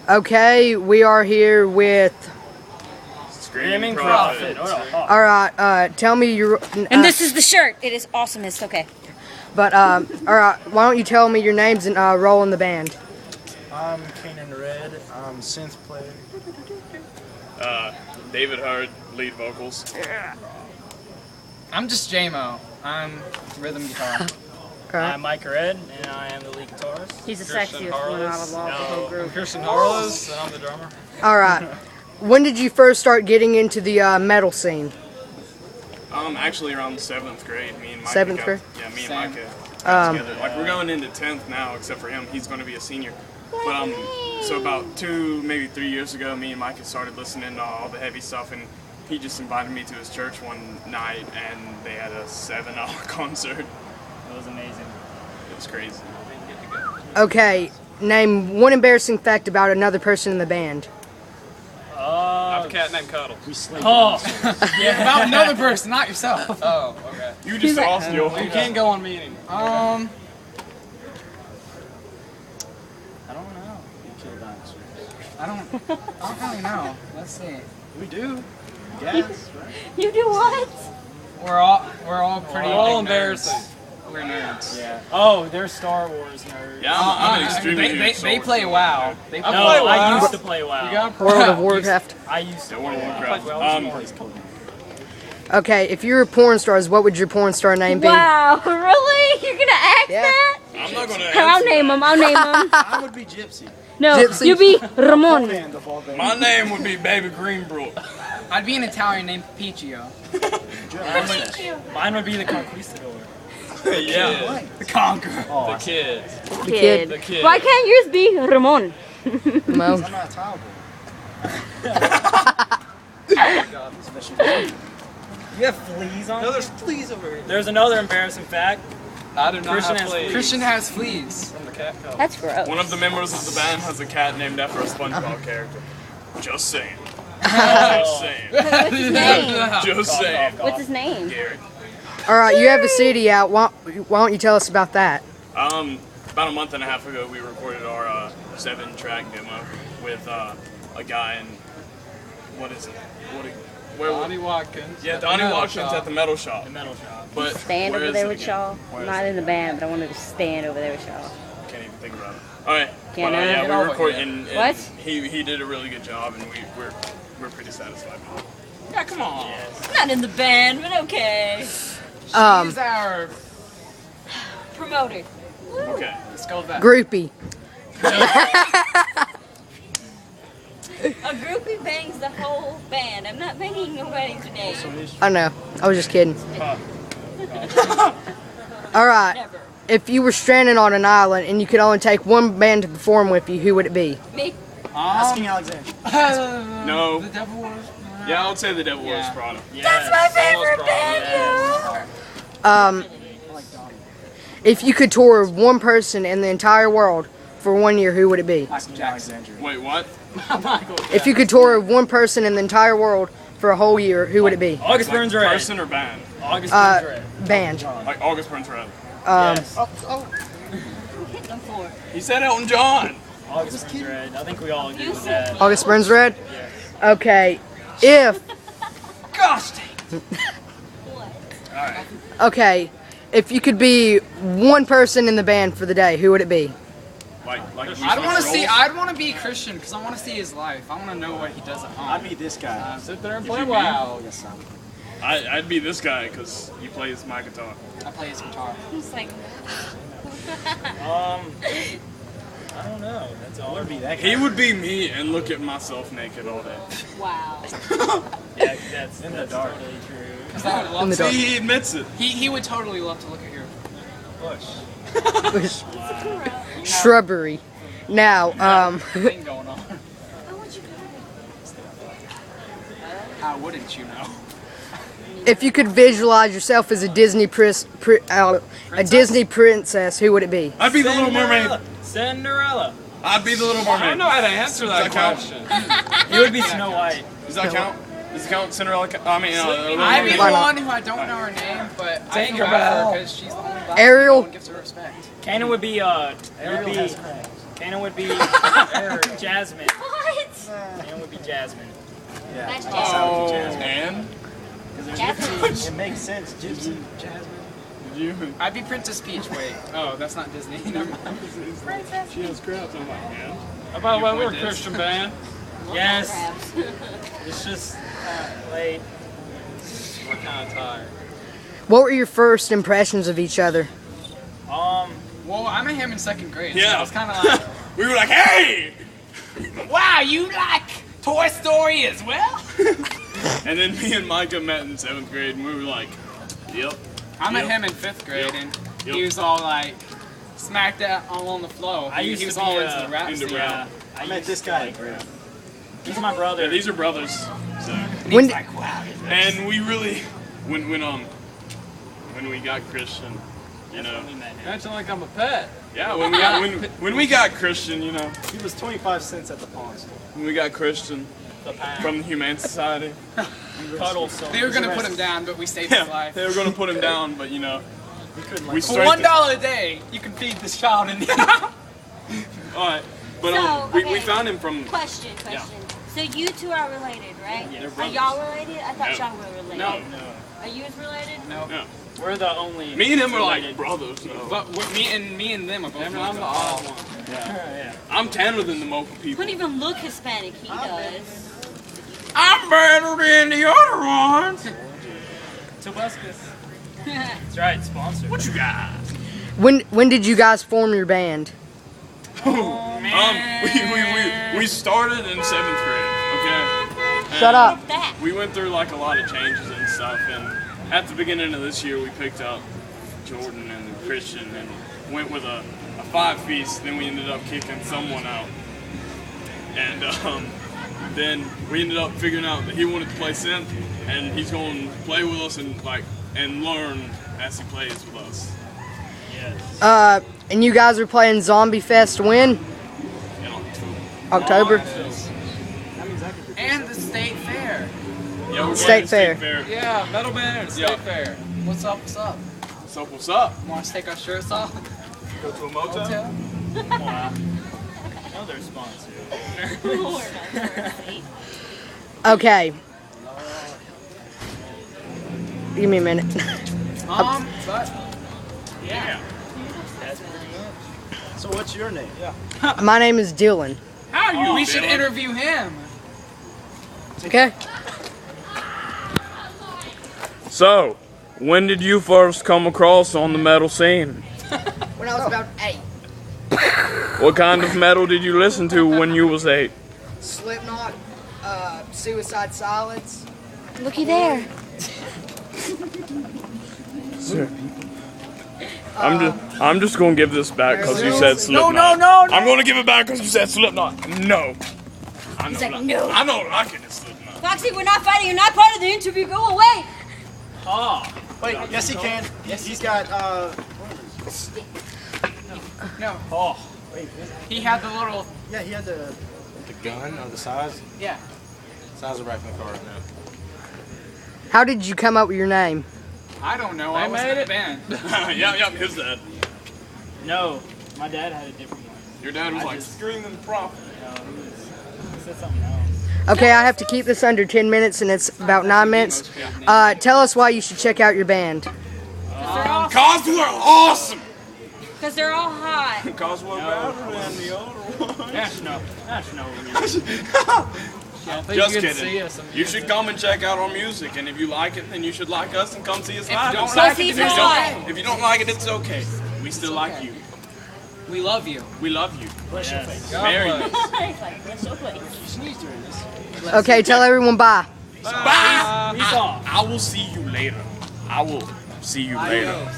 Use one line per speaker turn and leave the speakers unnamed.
Okay, we are here with.
Screaming Prophet.
All right, tell me your.
And this is the shirt. It is awesome. It's okay.
But all right, why don't you tell me your names and role in the band?
I'm Kanan Red. I'm synth player.
David Hurd, lead vocals.
I'm just J-Mo. I'm rhythm guitar.
Alright.
I'm Mike Red, and I am the lead guitarist.
He's the
Christian
sexiest one out of all the whole
No,
group.
Christian Harlows, and I'm the drummer.
All right. When did you first start getting into the metal scene?
Actually around 7th grade, me and Micah.
7th grade?
Yeah, me and
Same.
Micah got together. Like we're going into 10th now, except for him. He's going to be a senior. But so about 2, maybe 3 years ago, me and Micah started listening to all the heavy stuff, and he just invited me to his church one night, and they had a 7-hour concert.
It was amazing.
It was crazy.
Okay, name one embarrassing fact about another person in the band.
I have a cat named Cuddles.
Yeah, about another person, not yourself. Oh, okay.
You just lost your.
You can't go on meeting.
I don't know. You kill dinosaurs.
I don't really know. Let's see.
We do. Yes.
You do what?
We're all pretty.
We're all
big
embarrassing.
nerds. We're nerds.
Yeah. Oh, they're Star Wars nerds.
Yeah, I'm an extremely
they
huge Star
they
Wars
play
fan.
WoW. They
No,
play
I
WoW.
used to play WoW.
You got
World of Warcraft.
I used to
Yeah,
play
World of
WoW.
Warcraft.
Okay, if you were porn stars, what would your porn star name be?
Wow, really? You're gonna ask
Yeah.
that?
I'm not gonna.
I'll
answer
name
that.
him. I'll name him.
I would be Gypsy.
No,
Gypsy.
you be Ramon.
Band of all bands.
My name would be Baby Greenbrook.
I'd be an Italian named Picchio.
Mine would be the Conquistador.
Yeah.
The Conqueror.
The kid.
Kid.
The kid.
Why can't yours be Ramon?
Mo.
I'm not a tile You have fleas on
No, there's fleas over here.
There's another embarrassing fact.
I do not
Christian
have
has
fleas.
Christian has fleas.
From the cat color.
That's gross.
One of the members of the band has a cat named after a SpongeBob character. Just saying.
Oh.
Just saying.
What's his name?
Just saying.
What's his name?
Garrett.
All right, you have a CD out. Why don't you tell us about that?
About a month and a half ago, we recorded our 7-track demo with a guy in where
Donnie Watkins.
Yeah,
at the
Donnie
metal
Watkins
shop.
at the metal shop.
The metal shop.
But
Stand
where
over
is
there
it
with
again?
Shaw.
Where
I'm
is
not
it?
in the band, but I wanted to stand over there with Shaw.
Can't even think about it. All right.
Can't
But,
I?
yeah,
Get
we
over
recorded,
here.
and
What?
he did a really good job, and we're pretty satisfied with it. Yeah, come on.
I'm not in the band, but okay.
He's
Um,
our.
Promoter.
Okay.
Let's go with that.
groupie.
A groupie bangs the whole band. I'm not banging nobody today.
I know. I was just kidding. All right.
Never.
If you were stranded on an island and you could only take one band to perform with you, who would it be?
Me.
Asking Alexander.
No.
The Devil Wears.
Yeah, I would say the Devil Wears
Yeah.
Prada.
That's my favorite band,
Um, if you could tour with one person in the entire world for 1 year, who would it be?
Asking Alexander.
Wait, what?
If you could tour with one person in the entire world for a whole year, who would it be?
August
Like
Burns Red.
person or band?
August Burns Red.
Band.
Like August Burns Red.
Yes.
Hit them for.
He said Elton John.
August Burns Red. I think we all agree
You
with
said
that.
August Burns Red? Okay. If, okay, if you could be one person in the band for the day, who would it be?
Like
I'd want to see. I'd want to be Christian because I want to see his life. I want to know what he does at home.
I'd be this guy.
Sit there and
Would
play
you be?
WoW.
Yes, I'm.
I'd be this guy because he plays my guitar.
I play his guitar.
He's like,
I don't know. That's all. I would be that guy.
He would be me and look at myself naked all day.
wow.
Yeah, that's in the dark. Totally true.
'Cause I would love
In the
to.
dark.
See, he admits it.
He would totally love to look at your
Push.
Shrubbery. Now,
thing going on.
I want you
How wouldn't you know?
if you could visualize yourself as a Disney princess, who would it be?
I'd be the Little Mermaid.
Cinderella.
I'd be the Little Mermaid.
how to answer
that
question.
You would be Snow White.
Does that count? Does it count Cinderella? I mean, Little
I'd be
Mermaid.
the
Why not?
one who I don't know her name, but I feel bad for her because she's the only black
Ariel?
girl and gives her respect.
Kanan would be Anna would be Jasmine.
What?
Anna would be Jasmine.
That's
Oh,
Jasmine.
and
Jasmine.
It makes sense. Gypsy, Jasmine.
did you?
I'd be Princess Peach. Wait. Oh, that's not Disney. Never mind.
She has crabs. I'm like, man.
How about
You
when we're a
point this.
Christian band?
Yes.
Crabs.
It's just late.
We're kind of tired.
What were your first impressions of each other?
Well, I met him in 2nd grade. So
Yeah.
I was kind of like,
We were like, hey!
wow, you like Toy Story as well?
And then me and Micah met in 7th grade, and we were like, yep.
I met
Yep.
him in 5th grade,
Yep.
and
Yep.
he was all like, smacked out all on the floor.
I used
he
to
was
be,
all into the rap
into
scene.
rap.
I met this guy. He's my brother.
Yeah, these are brothers. So.
When
Like, wow.
And we really, when we got Christian, you know,
We met him.
Acting like I'm a pet.
yeah, when we got Christian, you know,
He was 25 cents at the pawn store.
when we got Christian
The pound.
from the Humane Society,
Cuddle so
They were gonna put him down, but we saved his
yeah,
life.
they were gonna put him down, but you know,
we couldn't
we
like
For
straightened.
$1 a day, you can feed this child in
All right, but
So,
we
okay.
found him from.
Question. So you two are related, right?
Yeah.
They're
Are
brothers.
y'all related? I thought
No.
y'all were related.
No.
No.
Are you related?
No.
No,
We're the only.
me and him are like
related-
brothers. So.
But me and them are both.
I'm the
related.
odd one.
Yeah.
I'm tanner than the Mocha people.
Couldn't even look Hispanic. He does.
I'm better than the other ones.
Tobuscus. That's right. Sponsored.
What you got?
when did you guys form your band?
We started in 7th grade. Okay.
Shut up.
That.
We went through like a lot of changes and stuff, and at the beginning of this year, we picked up Jordan and Christian and went with a 5-piece. Then we ended up kicking someone out, and then we ended up figuring out that he wanted to play synth, and he's going to play with us and learn as he plays with us.
Yes.
And you guys are playing Zombie Fest when?
In
October?
And the state fair.
Yeah, we're
State
playing
fair.
Yeah, metal band and state
Yeah.
fair. What's up? What's up?
So what's up?
Want to take our shirts off?
Go to a motel?
Hotel?
Wow. Another sponsor.
Lord, have mercy.
Okay. Give me a minute.
But
Yeah.
That's pretty much.
So what's your name?
My name is Dylan.
we should
Dylan.
interview him.
Okay.
So, when did you first come across on the metal scene?
When I was about 8.
What kind of metal did you listen to when you was 8?
Slipknot, Suicide Silence.
Looky there.
I'm just gonna give this back because you said Slipknot.
no.
I'm gonna give it back because you said Slipknot. No. I know,
He's like, no.
I know like it is Slipknot.
Foxy, we're not fighting. You're not part of the interview. Go away.
Oh.
Wait, yes he can. Yes, he's got,
No,
Oh.
he had the little.
yeah, he had the gun or the size.
Yeah.
Size of rifle car right now.
How did you come up with your name?
I don't know. I was in a band.
yeah, his dad.
No. My dad had a different one.
Your dad was
I
like
just-
screaming profit.
He said something else.
Okay, I have to keep this under 10 minutes and it's about 9 minutes. Tell us why you should check out your band.
Cause we're awesome.
Because they're all hot.
Cause we're better than the other one.
National.
Just kidding. You should come and check out our music, and if you like it, then you should like us and come see us live.
don't
If
like
it,
you
then
don't- If you don't like it, it's okay. We still like you.
We love you.
We love you.
Yes.
God
Marry
bless.
you.
It's like, let's show place.
Okay, tell everyone bye.
Bye.
Peace off.
I will see you later. I will see you later.